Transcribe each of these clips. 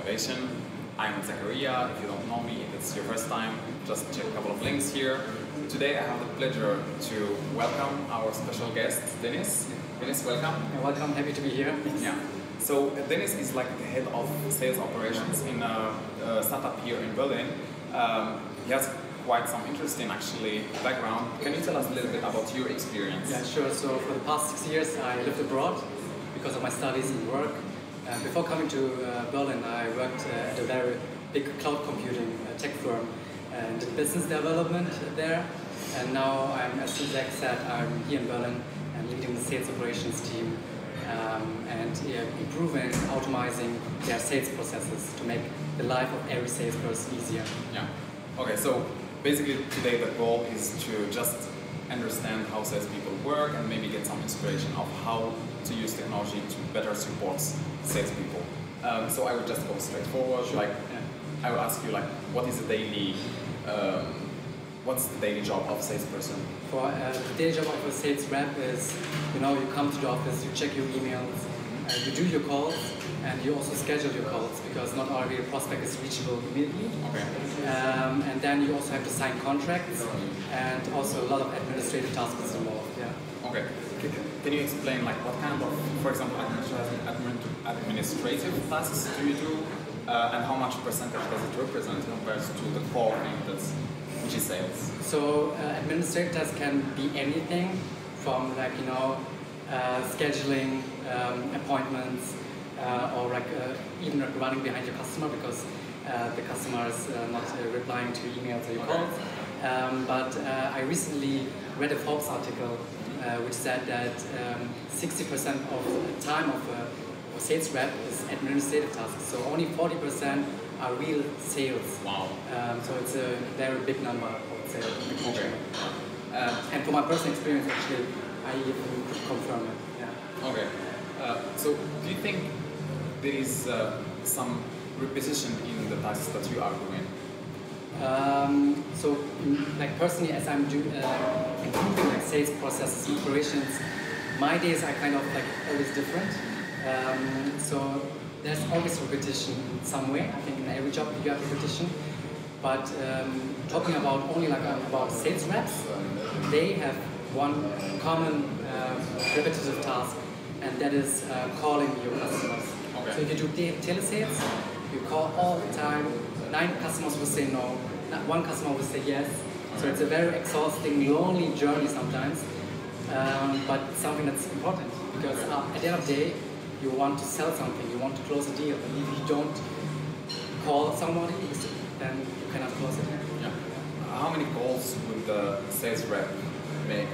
motivation. I'm Zachariah. If you don't know me, if it's your first time, just check a couple of links here. Today I have the pleasure to welcome our special guest, Deniz. Deniz, welcome. You're welcome, happy to be here. Yeah. So Deniz is like the head of sales operations in a startup here in Berlin. He has quite some interesting actually background. Can you tell us a little bit about your experience? Yeah, sure. So for the past 6 years I lived abroad because of my studies and work. Before coming to Berlin, I worked at a very big cloud computing tech firm and did business development there. And now, as Zach said, I'm here in Berlin and leading the sales operations team and improving, optimizing their sales processes to make the life of every salesperson easier. Yeah. Okay, so basically today the goal is to just understand how salespeople work and maybe get some inspiration of how to use technology to better support salespeople. So I would just go straight forward. Sure. Like, I will ask you, like, what's the daily job of a salesperson? For the daily job of a sales rep is, you come to the office, you check your emails, you do your calls, and you also schedule your calls because not every prospect is reachable immediately. Okay. And then you also have to sign contracts, and also a lot of administrative tasks involved. Yeah. Okay. Can you explain, like, what kind of, for example, administrative tasks do you do, and how much percentage does it represent compared to the core thing which is sales? So administrative tasks can be anything from, like, scheduling appointments, or like even running behind your customer because the customer is not replying to emails or your calls. But I recently read a Forbes article which said that 60% of the time of a sales rep is administrative tasks, so only 40% are real sales. Wow. So it's a very big number, I would say. Okay. And for my personal experience, actually, I even could confirm it. Yeah. Okay. So do you think there is some repetition in the tasks that you are doing? So, like personally, as I'm improving like sales processes, operations, my days are kind of like always different. So there's always repetition in some way. I think in every job you have repetition. But talking about only like about sales reps, they have one common repetitive task, and that is calling your customers. Okay. So if you do telesales, you call all the time. 9 customers will say no, not 1 customer will say yes. So it's a very exhausting, lonely journey sometimes, but it's something that's important because at the end of the day, you want to sell something, you want to close a deal, and if you don't call somebody, then you cannot close it. Yeah. How many calls would the sales rep make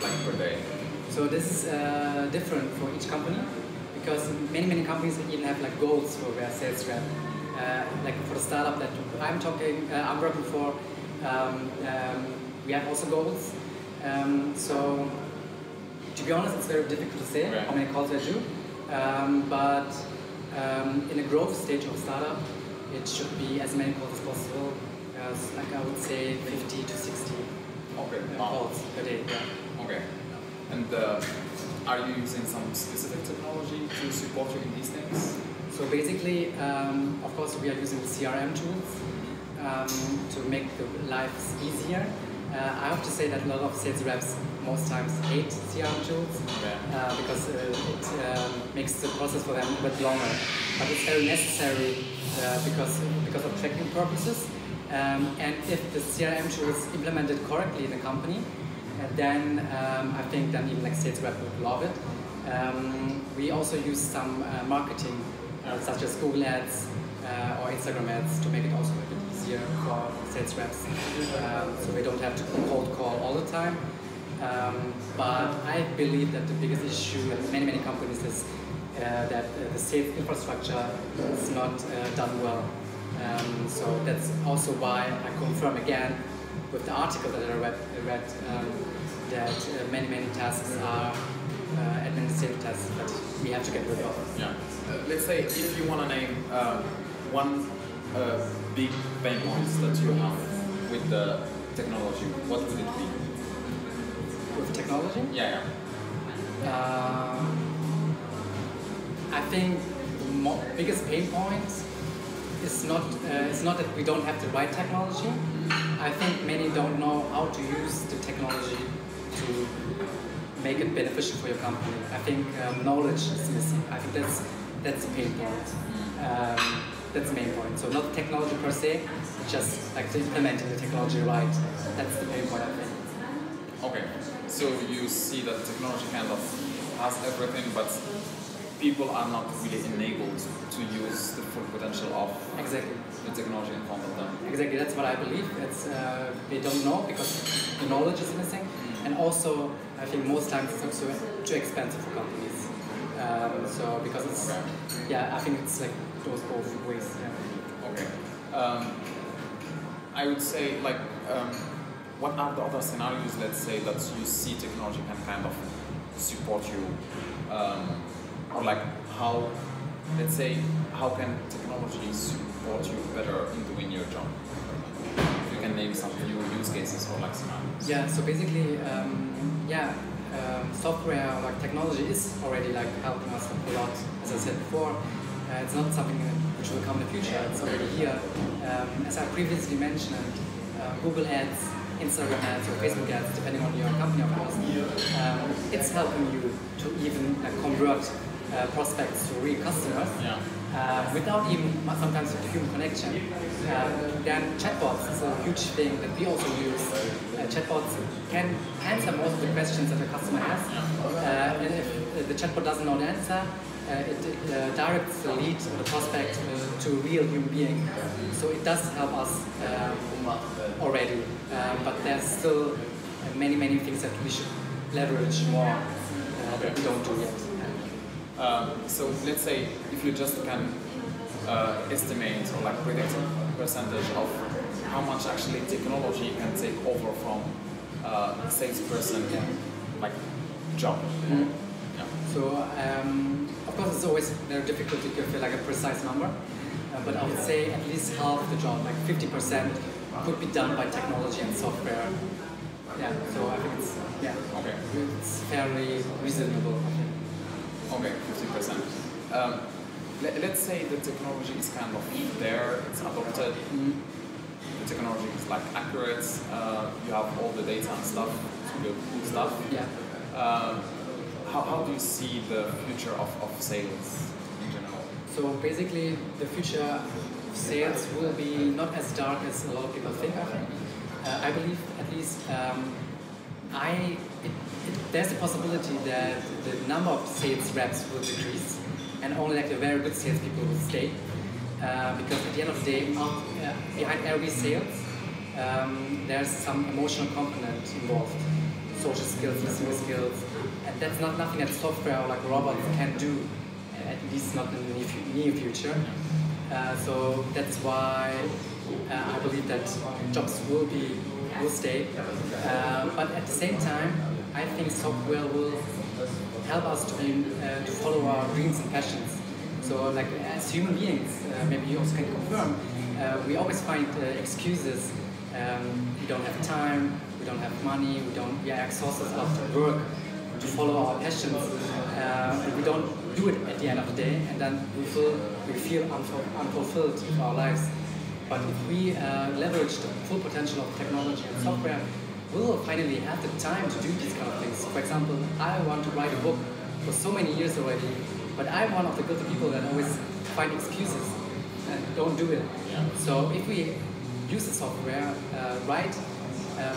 like per day? So this is different for each company because many companies even have like goals for their sales rep. Like for the startup that I'm working for, we have also goals. So to be honest, it's very difficult to say how many calls I do. But in a growth stage of startup, it should be as many calls as possible. Like I would say 50 to 60 calls per day. Yeah. Okay. And are you using some specific technology to support you in these things? So basically, of course, we are using CRM tools to make the lives easier. I have to say that a lot of sales reps most times hate CRM tools because it makes the process for them a bit longer. But it's very necessary because of tracking purposes. And if the CRM tool is implemented correctly in the company, then I think then even like sales rep would love it. We also use some marketing, such as Google ads or Instagram ads, to make it also a bit easier for sales reps, so they don't have to cold call all the time. But I believe that the biggest issue at many companies is that the sales infrastructure is not done well. So that's also why I confirm again with the article that I read that many tasks are administrative tasks that we have to get rid of. Yeah. Let's say if you want to name one big pain points that you have with the technology, what would it be? With technology? Yeah. I think the biggest pain point it's not that we don't have the right technology. I think many don't know how to use the technology to make it beneficial for your company. I think knowledge is missing. I think that's the main point. That's the main point. So not the technology per se, just like implementing the technology right. That's the main point, I think. Okay, so you see that technology kind of has everything, but people are not really enabled to use the full potential of exactly the technology in front of them. Exactly, that's what I believe. It's they don't know because the knowledge is missing, and also I think most times it's also too expensive for companies. So because it's I think it's like those both ways. Yeah. Okay. I would say like. What are the other scenarios, let's say, that you see technology can kind of support you? Or like how, let's say, how can technology support you better in doing your job? If you can name some few use cases or like scenarios. Yeah, so basically, software, like technology is already like helping us a lot, as I said before. It's not something which will come in the future, it's already here. As I previously mentioned, Google Ads, Instagram ads or Facebook ads, depending on your company, of course, it's helping you to even convert prospects to real customers without even sometimes a human connection. Then chatbots is a huge thing that we also use. Chatbots can answer most of the questions that the customer has, and if the chatbot doesn't know the answer, it directs the lead or the prospect to a real human being. So it does help us already, but there's still many things that we should leverage more that we don't do yet. So let's say if you just can estimate or like predict a percentage of how much actually technology can take over from a salesperson like job. So of course it's always very difficult to give like a precise number, but I would say at least half the job, like 50%, could be done by technology and software. Yeah, so I think it's it's fairly reasonable, I think. Okay, 50%. Let's say the technology is kind of there, it's adopted, the technology is like accurate, you have all the data and stuff, good stuff. Yeah. How do you see the future of sales in general? So basically, the future of sales will be not as dark as a lot of people think, I think. I believe, at least, there's a possibility that the number of sales reps will decrease and only like the very good salespeople will stay. Because at the end of the day, behind every sales, there's some emotional component involved. Social skills, listening skills, and that's not nothing that software or like robots can do, at least not in the near future. So that's why I believe that jobs will stay. But at the same time, I think software will help us to follow our dreams and passions. So like as human beings, maybe you also can confirm, we always find excuses. We don't have time, we don't have money, we are exhausted after work to follow our passions, and we don't do it at the end of the day, and then we feel unfulfilled in our lives. But if we leverage the full potential of technology and software, we will finally have the time to do these kind of things. For example, I want to write a book for so many years already, but I'm one of the guilty people that always find excuses and don't do it. So if we use the software right,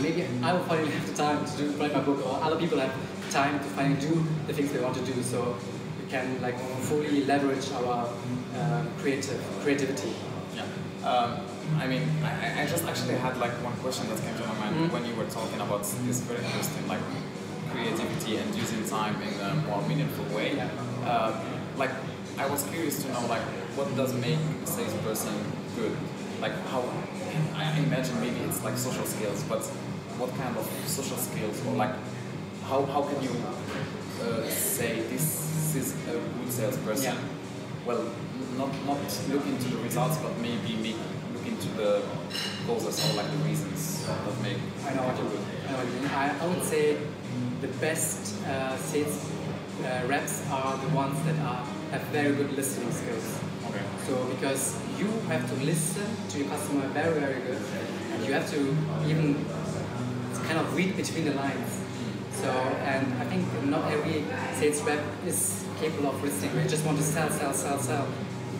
maybe I will finally have the time to write my book, or other people have time to finally do the things they want to do. So we can like fully leverage our creativity. I mean, I just actually had like one question that came to my mind when you were talking about this very interesting like creativity and using time in a more meaningful way. Like I was curious to know like what does make a salesperson good? Like how, I imagine maybe it's like social skills, but what kind of social skills, or like how can you say this is a good salesperson? Well, not look into the results, but maybe look into the causes or like the reasons that make. I know what you mean. I would say the best sales reps are the ones that have very good listening skills. Okay. So because you have to listen to your customer very, very good, and you have to even kind of read between the lines. So, and I think not every sales rep is capable of listening. We just want to sell, sell, sell, sell.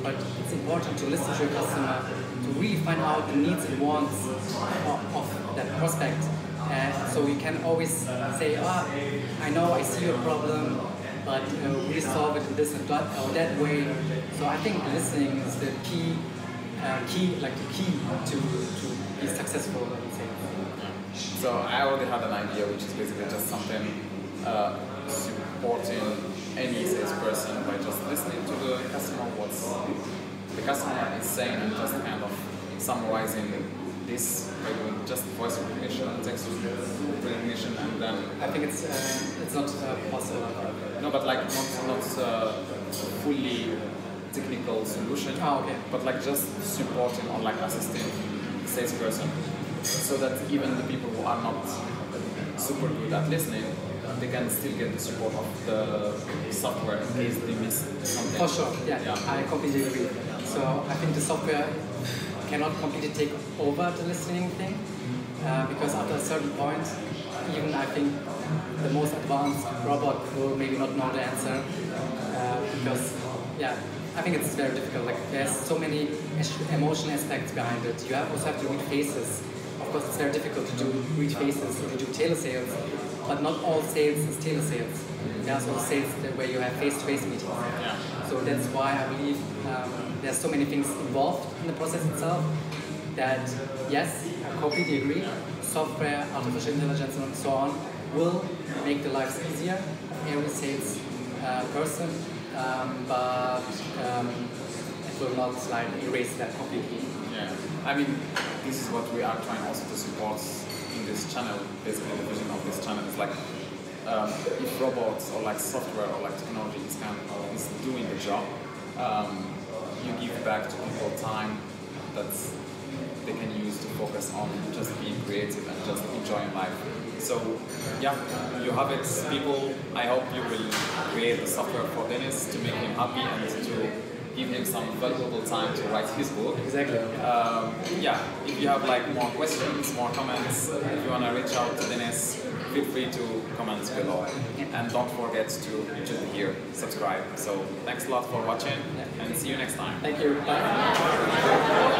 But it's important to listen to your customer, to really find out the needs and wants of that prospect. So you can always say, oh, I know, I see your problem, but we solve it in this and that way. So I think listening is the key to be successful in sales. So I already had an idea, which is basically just something supporting any salesperson by just listening to the customer, what the customer is saying, and just kind of summarizing this by doing just voice recognition, text recognition, and then I think it's not possible. No, but like not fully technical solution. Oh, okay. But like just supporting or like assisting the salesperson, so that even the people who are not super good at listening, they can still get the support of the software in case they miss something. For sure, yeah. I completely agree. So I think the software cannot completely take over the listening thing, because after a certain point, even I think the most advanced robot will maybe not know the answer, because I think it's very difficult. Like there's so many emotional aspects behind it. You also have to read faces. Of course, it's very difficult to read faces if you do telesales, but not all sales is telesales. There's also sales where you have face-to-face meetings. Yeah. So that's why I believe there's so many things involved in the process itself that, yes, I completely agree, software, artificial intelligence and so on will make the lives easier of every sales person, but it will not like erase that completely. Yeah, I mean, this is what we are trying also to support in this channel. Basically, the vision of this channel is like, if robots or like software or like technology is doing the job, you give back to people time that they can use to focus on just being creative and just enjoying life. So yeah, you have it, people. I hope you will create the software for Deniz to make him happy and to give him some valuable time to write his book. Exactly. Yeah, if you have like more questions, more comments, if you want to reach out to Deniz, feel free to comment below. And don't forget to just here, subscribe. So thanks a lot for watching and see you next time. Thank you. Bye.